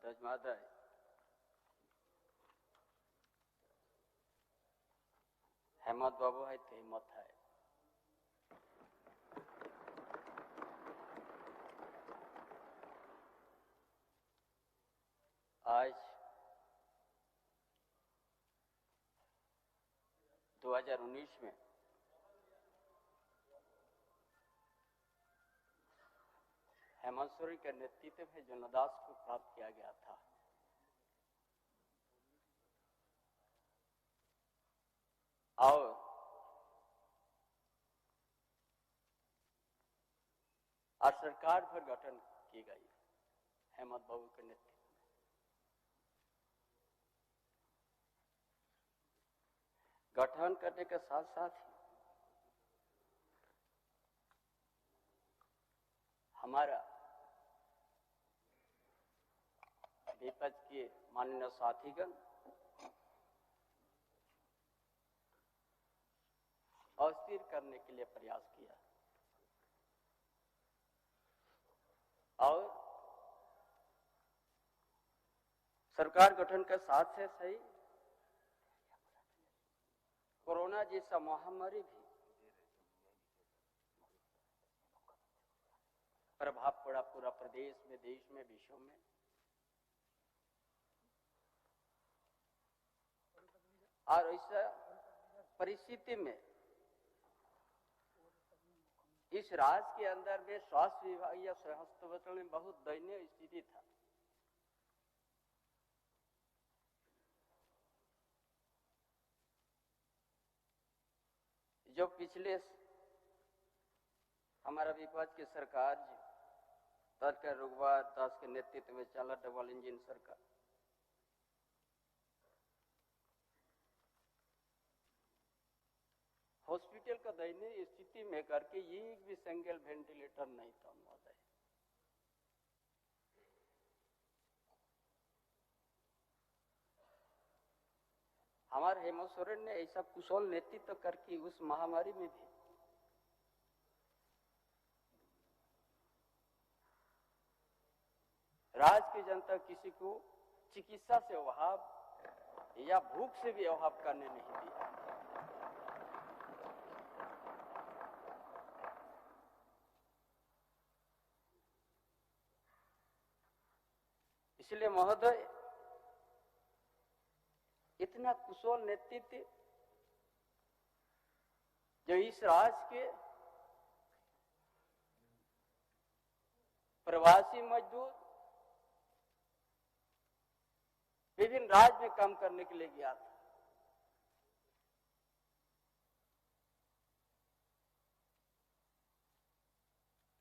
બધા જ માદા हेमंत बाबू है तो हिम्मत है। आज 2019 में हेमंत सोरेन के नेतृत्व में जो नदास को प्राप्त किया गया था, और सरकार पर गठन की गई हेमंत बाबू के नेतृत्व में। गठन करने के साथ साथ ही हमारा विपक्ष के माननीय साथीगण अस्थिर करने के लिए प्रयास किया और सरकार गठन के साथ से सही कोरोना जैसा महामारी भी प्रभाव पड़ा पूरा प्रदेश में, देश में, विश्व में। और ऐसा परिस्थिति में इस राज्य के अंदर में स्वास्थ्य विभाग या स्वास्थ्य मंत्रालय में बहुत दयनीय स्थिति था। जो पिछले हमारा विपक्ष की सरकार तत्काल रघुवर दास के नेतृत्व में चला डबल इंजन सरकार, हॉस्पिटल का दयनीय स्थिति में करके एक भी सिंगल वेंटिलेटर नहीं था महोदय। हमारे हेमंत सोरेन ने ऐसा कुशल नेतृत्व करके उस महामारी में भी राज्य की जनता किसी को चिकित्सा से अभाव या भूख से भी अभाव करने नहीं दिया। इसलिए महोदय इतना कुशल नेतृत्व जो इस राज्य के प्रवासी मजदूर विभिन्न राज्य में काम करने के लिए गया था,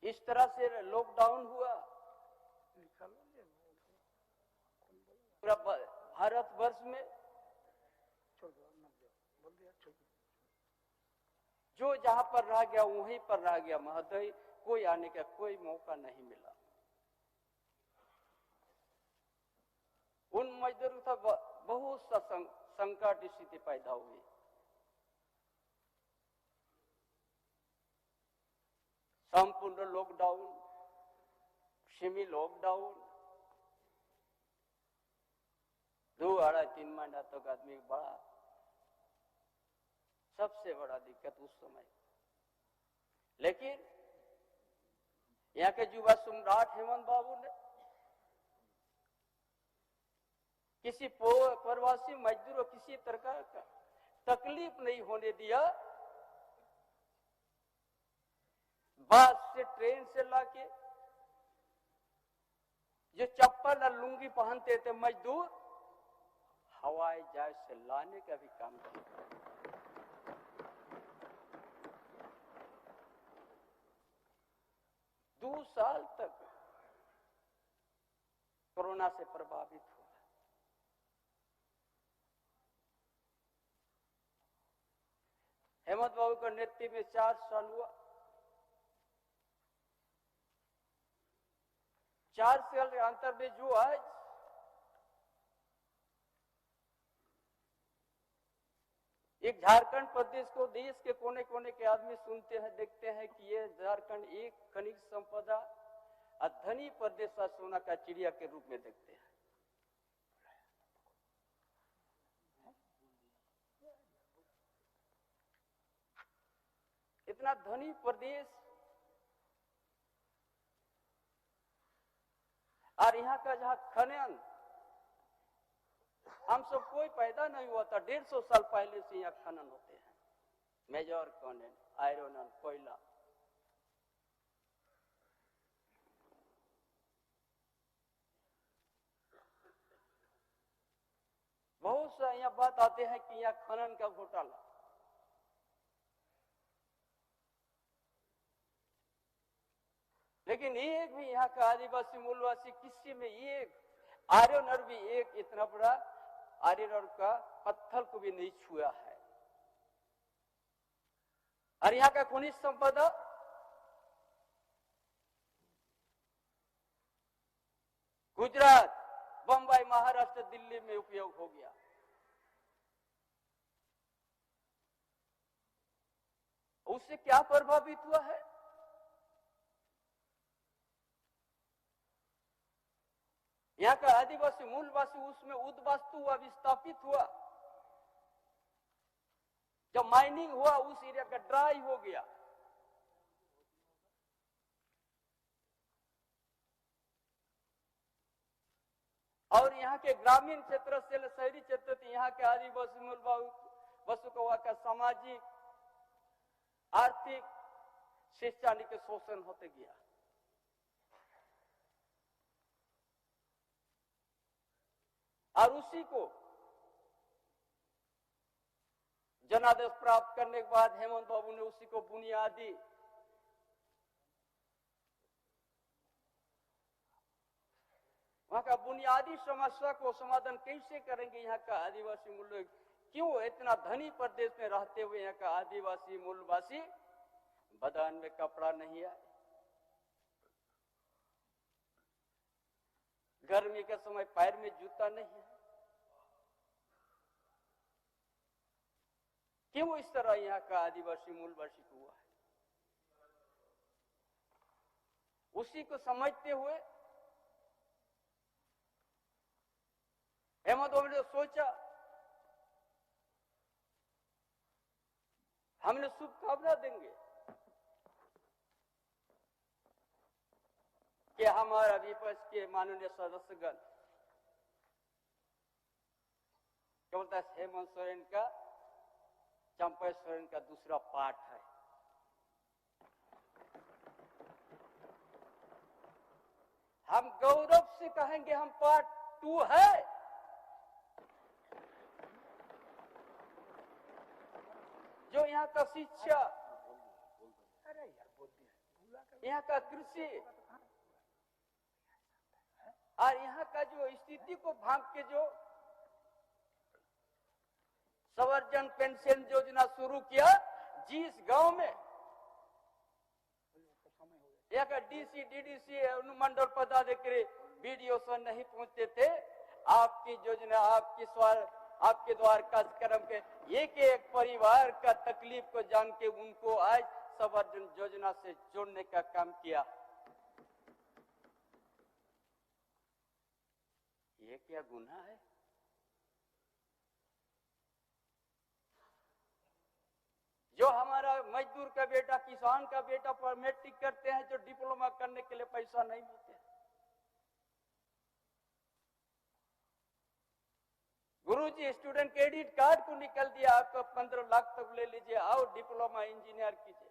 इस तरह से लॉकडाउन हुआ पूरा भारतवर्ष में, जो जहां पर रह गया वहीं पर रह गया महोदय, कोई आने का कोई मौका नहीं मिला। उन मजदूरों का बहुत सा संकट स्थिति पैदा हुई। संपूर्ण लॉकडाउन, सेमी लॉकडाउन, 2-3 महीना तक आदमी बड़ा सबसे बड़ा दिक्कत उस समय। लेकिन यहाँ के युवा सम्राट हेमंत बाबू ने किसी प्रवासी मजदूर को किसी प्रकार का तकलीफ नहीं होने दिया। बस से, ट्रेन से लाके जो चप्पल और लुंगी पहनते थे मजदूर, हवाई जहाज से लाने का भी काम किया। 2 साल तक कोरोना से प्रभावित हुआ। हेमंत बाबू का नेतृत्व में 4 साल हुआ। 4 साल के अंतर में जो आज एक झारखंड प्रदेश को देश के कोने कोने के आदमी सुनते हैं, देखते हैं कि ये झारखंड एक खनिज संपदा और धनी प्रदेश का सोना का चिड़िया के रूप में देखते हैं। इतना धनी प्रदेश और यहाँ का जहाँ खनन हम सब कोई पैदा नहीं हुआ था, 150 साल पहले से यहाँ खनन होते हैं, मेजर खनन, आयरन और कोयला। बहुत सा यहाँ बात आते हैं कि यहाँ खनन का घोटाला, लेकिन एक भी यहाँ का आदिवासी मूलवासी किसी में एक आयरन और भी एक इतना बड़ा आयरन का पत्थर को भी नहीं छुआ है। और यहाँ का खनिज संपदा गुजरात, बंबई, महाराष्ट्र, दिल्ली में उपयोग हो गया। उससे क्या प्रभावित हुआ है? यहाँ का आदिवासी मूलवासी उसमें उद्वास्तु हुआ, विस्थापित हुआ। जब माइनिंग हुआ उस एरिया का ड्राई हो गया। और यहाँ के ग्रामीण क्षेत्र से शहरी क्षेत्र से यहाँ के आदिवासी मूलवासी को वहां का सामाजिक, आर्थिक, शैक्षणिक के शोषण होते गया। और उसी को जनादेश प्राप्त करने के बाद हेमंत बाबू ने उसी को बुनियादी वहां का बुनियादी समस्या को समाधान कैसे करेंगे। यहाँ का आदिवासी मूल क्यों इतना धनी प्रदेश में रहते हुए यहाँ का आदिवासी मूलवासी बदन में कपड़ा नहीं आए, गर्मी के समय पैर में जूता नहीं है, क्यों इस तरह यहाँ का आदिवासी मूलवासी को हुआ है? उसी को समझते हुए हेमंत बाबू ने सोचा, हमने शुभकामना देंगे कि हमारा विपक्ष के माननीय सदस्यगण क्या बोलता है, हेमंत सोरेन का, चंपा सोरेन का दूसरा पार्ट है। हम गौरव से कहेंगे हम पार्ट 2 है। जो यहाँ का शिक्षा, यहाँ का कृषि और यहाँ का जो स्थिति को भांग के जो संवर्धन पेंशन योजना शुरू किया, जिस गांव में यहाँ का डीसी, डीडीसी, अनुमंडल पदाधिकारी, बीडीओ से नहीं पहुंचते थे, आपकी योजना, आपके द्वार कार्यक्रम के एक एक परिवार का तकलीफ को जान के उनको आज संवर्धन योजना से जोड़ने का काम किया। ये क्या गुनाह है? जो हमारा मजदूर का बेटा, किसान का बेटा पर मैट्रिक करते हैं, जो डिप्लोमा करने के लिए पैसा नहीं मिलते हैं। गुरुजी स्टूडेंट क्रेडिट कार्ड को निकल दिया, आपको 15 लाख तक ले लीजिए, आओ डिप्लोमा इंजीनियर कीजिए।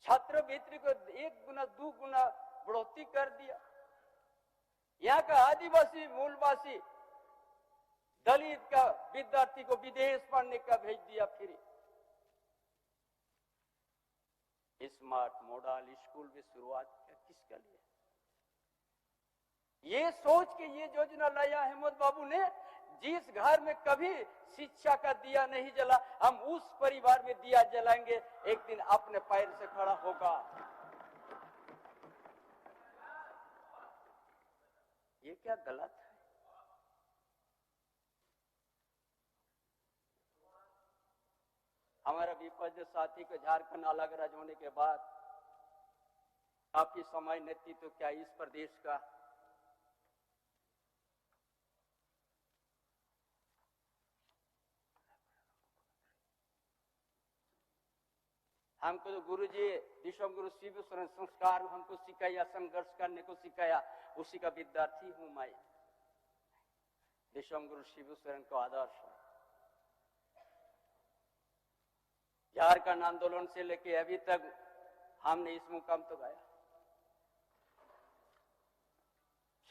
छात्रवृत्ति को 1 गुना 2 गुना बढ़ोतरी कर दिया। यहाँ का आदिवासी मूलवासी दलित का विद्यार्थी को विदेश पढ़ने का भेज दिया फ्री। स्मार्ट मॉडल स्कूल की शुरुआत किसके लिए? ये सोच के ये योजना लाया हेमंत बाबू ने, जिस घर में कभी शिक्षा का दिया नहीं जला, हम उस परिवार में दिया जलाएंगे, एक दिन अपने पैर से खड़ा होगा। ये क्या गलत है? हमारा विपक्ष साथी को झारखंड अलग राज्य होने के बाद काफी समय नेतृत्व क्या इस प्रदेश का, हमको तो गुरु जी विश्व गुरु शिव शरण संस्कार हमको सिखाया, संघर्ष करने को सिखाया, उसी का विद्यार्थी हूं मैं। विश्व गुरु शिव शरण को आदर्श झारखंड आंदोलन से लेके अभी तक हमने इस मुकाम तो गया,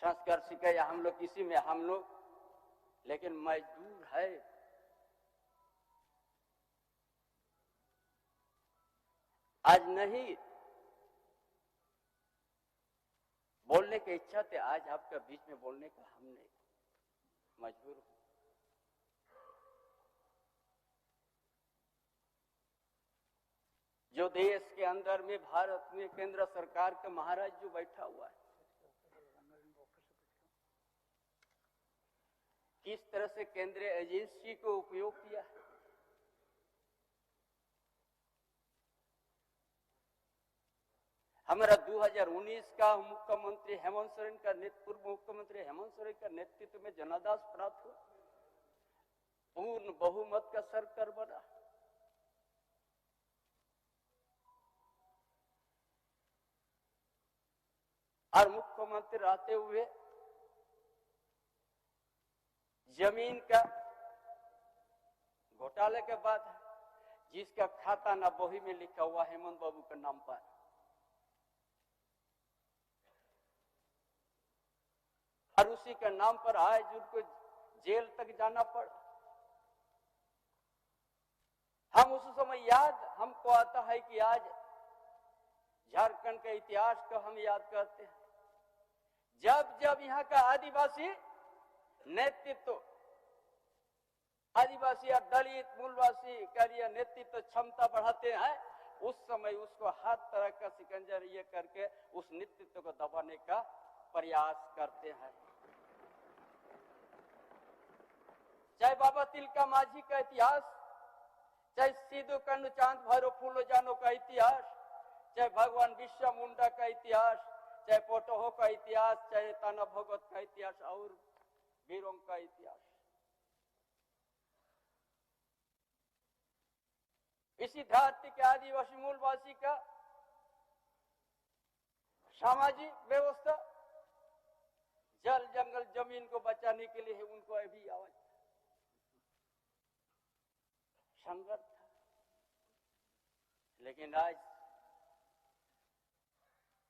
संस्कार सिखाया हम लोग, इसी में हम लोग, लेकिन मजदूर है। आज नहीं बोलने की इच्छा थी, आज आपका बीच में बोलने का हमने मजबूर हूं। जो देश के अंदर में भारत में केंद्र सरकार का महाराज जो बैठा हुआ है, किस तरह से केंद्रीय एजेंसी को उपयोग किया है। हमारा 2019 का मुख्यमंत्री हेमंत सोरेन का पूर्व मुख्यमंत्री हेमंत सोरेन का नेतृत्व में जनादेश प्राप्त हुआ, पूर्ण बहुमत का सरकार बना। और मुख्यमंत्री रहते हुए जमीन का घोटाले के बाद जिसका खाता ना बही में लिखा हुआ हेमंत बाबू के नाम पर, और उसी के नाम पर आज उनको जेल तक जाना पड़ा। हम उस समय याद हमको आता है कि आज झारखंड के इतिहास को हम याद करते हैं, जब जब यहाँ का आदिवासी नेतृत्व, आदिवासी या दलित मूलवासी का लिए नेतृत्व क्षमता बढ़ाते हैं, उस समय उसको हर तरह का शिकंजा ये करके उस नेतृत्व को दबाने का प्रयास करते हैं। चाहे बाबा तिलका माझी का इतिहास, चाहे सिद्धू कान्हू चांद भैरव फूलो जानो का इतिहास, चाहे भगवान बिरसा मुंडा का इतिहास, चाहे पोटोहो का इतिहास, चाहे ताना भगत का इतिहास और वीरों का इतिहास, इसी धरती के आदिवासी मूलवासी का सामाजिक व्यवस्था, जल जंगल जमीन को बचाने के लिए उनको अभी आवाज संघर्ष था। लेकिन आज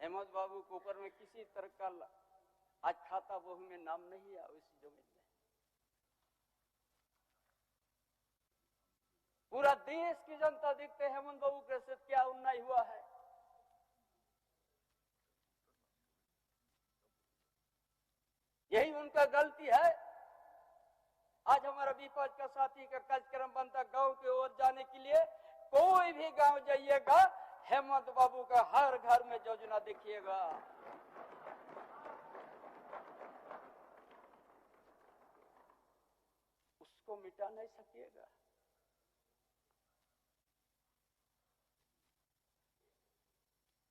हेमंत बाबू के ऊपर में किसी तरह का आज खाता बही में नाम नहीं है उस जमीन में। पूरा देश की जनता देखते हैं हेमंत बाबू के साथ क्या अन्याय हुआ है। यही उनका गलती है। आज हमारा विपक्ष का साथी का कार्यक्रम बनता गांव की ओर जाने के लिए, कोई भी गांव जाइएगा हेमंत बाबू का हर घर में योजना देखिएगा। उसको मिटा नहीं सकिएगा।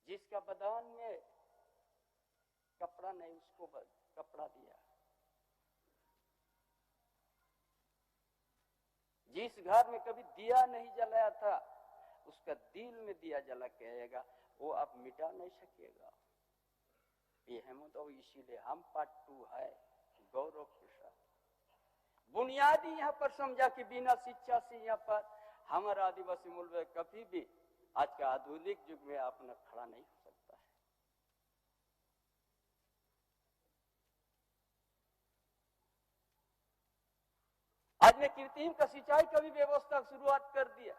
जिसका बदान में कपड़ा नहीं उसको कपड़ा दिया, जिस घर में कभी दिया नहीं जलाया था उसका दिल में दिया जला के आएगा, वो आप मिटा नहीं सकेगा। ये हेमंत बाबू, इसीलिए हम पार्ट 2 है गौरव के साथ। बुनियादी यहाँ पर समझा कि बिना शिक्षा से यहाँ पर हमारा आदिवासी मूल में कभी भी आज का आधुनिक युग में अपना खड़ा नहीं हो सकता है। आज ने कृत्रिम का सिंचाई का भी व्यवस्था शुरुआत कर दिया।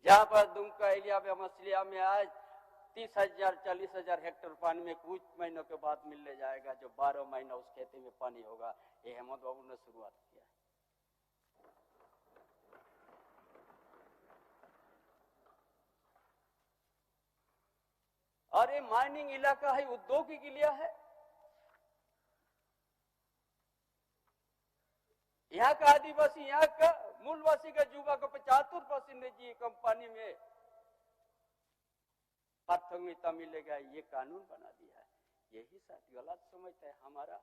जहां पर दुमका एरिया में मछलिया में आज 30,000 40,000 हेक्टेयर पानी में कुछ महीनों के बाद मिलने जाएगा, जो 12 महीना उस खेती में पानी होगा। ये हेमंत बाबू ने शुरुआत किया। और ये माइनिंग इलाका है, उद्योगिक एरिया है। यहाँ का आदिवासी, यहाँ का मूलवासी का युवा को 75% निजी कंपनी में प्राथमिकता मिलेगा, ये कानून बना दिया है। यही साथ गलत समझता है हमारा।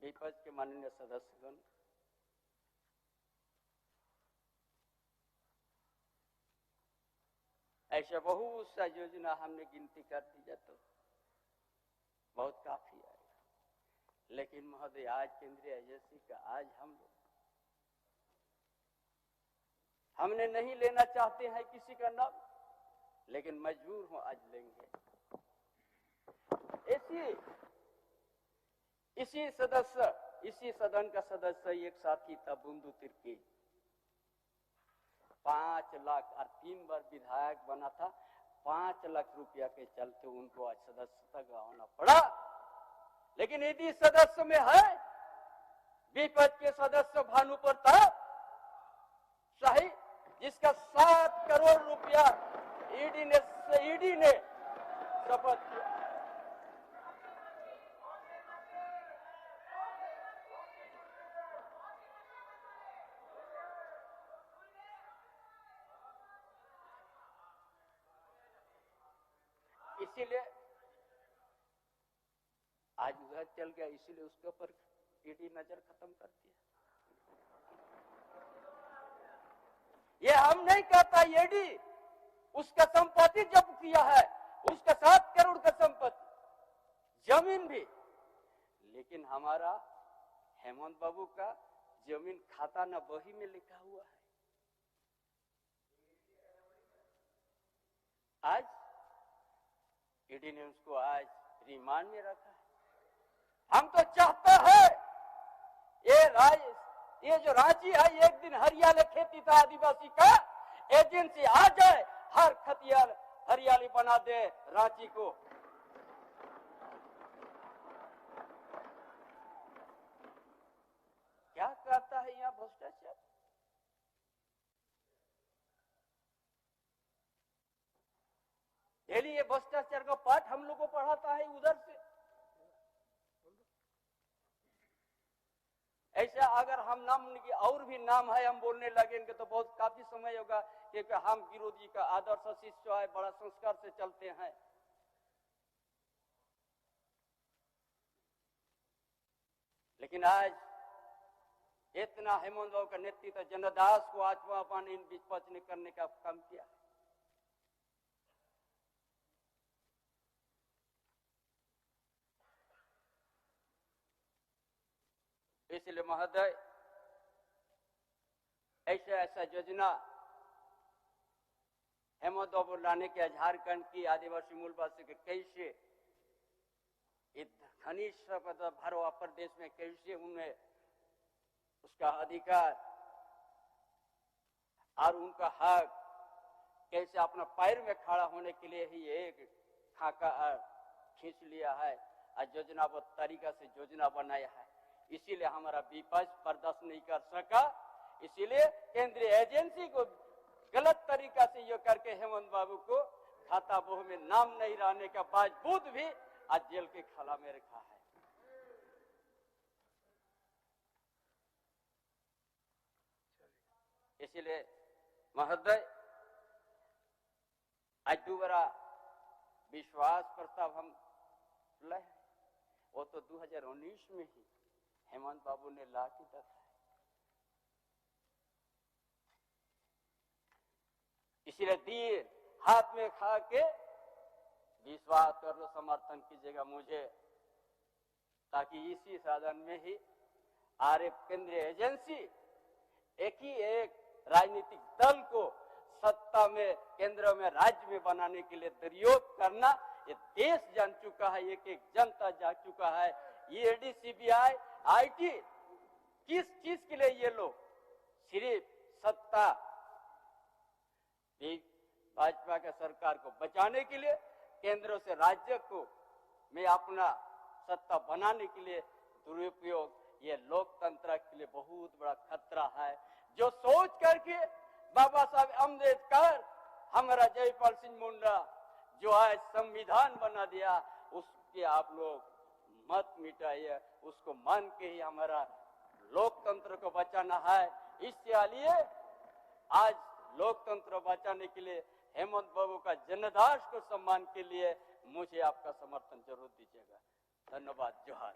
विपक्ष के माननीय सदस्यगण, ऐसे बहुत सा योजना हमने गिनती कर दी जाए तो बहुत काफी आएगा, लेकिन महोदय आज केंद्रीय एजेंसी का आज हमने नहीं लेना चाहते हैं किसी का नाम, लेकिन मजबूर हूं आज लेंगे। इसी सदन का सदस्य एक साथी था बुंदू तिर्की, 5 लाख और 3 बार विधायक बना था। 5 लाख रुपया के चलते उनको आज सदस्यता गंवाना पड़ा। लेकिन यदि सदस्य में है विपक्ष के सदस्य भानु प्रताप शाही, जिसका 7 करोड़ रुपया ईडी ने शपथ किया। इसीलिए आज उधर चल गया, इसीलिए उसके ऊपर ईडी नजर खत्म कर दिया। ये हम नहीं कहता, ईडी उसका संपत्ति जब्त किया है, उसका 7 करोड़ का संपत्ति, जमीन भी। लेकिन हमारा हेमंत बाबू का जमीन खाता ना बही में लिखा हुआ है। आज ईडी ने उसको आज रिमांड में रखा है। हम तो चाहता है ये जो रांची है, एक दिन हरियाली खेती था आदिवासी का एजेंसी आ जाए, हर खतियार हरियाली बना दे रांची को। क्या करता है यहाँ भ्रष्टाचार? डेली ये भ्रष्टाचार का पाठ हम लोग को पढ़ाता है उधर से। ऐसा अगर हम नाम की और भी नाम है हम बोलने लगेंगे तो बहुत काफी समय होगा, क्योंकि हम विरोधी का आदर्श शिष्य है, बड़ा संस्कार से चलते हैं। लेकिन आज इतना हेमंत बाबू का नेतृत्व जनदास को आत्मापान इन विपक्ष ने करने का काम किया। इसलिए महोदय ऐसा योजना हेमंत बाबू लाने के झारखंड की आदिवासी मूलवासी के कैसे खनिज भरवा प्रदेश में कैसे उन्हें उसका अधिकार और उनका हक कैसे अपना पैर में खड़ा होने के लिए ही एक खाका खींच लिया है और योजनाबद्ध तरीका से योजना बनाया है। इसीलिए हमारा विपक्ष बर्दाश्त नहीं कर सका, इसीलिए केंद्रीय एजेंसी को गलत तरीका से ये करके हेमंत बाबू को खाता बोह में नाम नहीं रहने का बावजूद भी आज जेल के खाला में रखा है। इसीलिए महोदय आज दोबारा विश्वास प्रस्ताव हम लाए, वो तो 2019 में ही हेमंत बाबू ने ला के रखा है। इसीलिए दिए हाथ में खा के विश्वास कर लो, समर्थन कीजिएगा मुझे, ताकि इसी साधन में ही आरएफ केंद्रीय एजेंसी एक ही एक राजनीतिक दल को सत्ता में केंद्र में राज्य में बनाने के लिए दुरुपयोग करना ये देश जान चुका है, एक एक जनता जान चुका है। ये ईडी सीबीआई आईटी किस चीज के लिए ये लोग सिर्फ सत्ता भाजपा के सरकार को बचाने के लिए, केंद्र से राज्य को में अपना सत्ता बनाने के लिए दुरुपयोग, ये लोकतंत्र के लिए बहुत बड़ा खतरा है। जो सोच करके बाबा साहब अम्बेडकर हमारा जयपाल सिंह मुंडा जो आज संविधान बना दिया, उसके आप लोग मत मिटाइए, उसको मान के ही हमारा लोकतंत्र को बचाना है। इसलिए आज लोकतंत्र बचाने के लिए हेमंत बाबू का जनदास को सम्मान के लिए मुझे आपका समर्थन जरूर दीजिएगा। धन्यवाद। जोहार।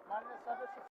माननीय सदस्य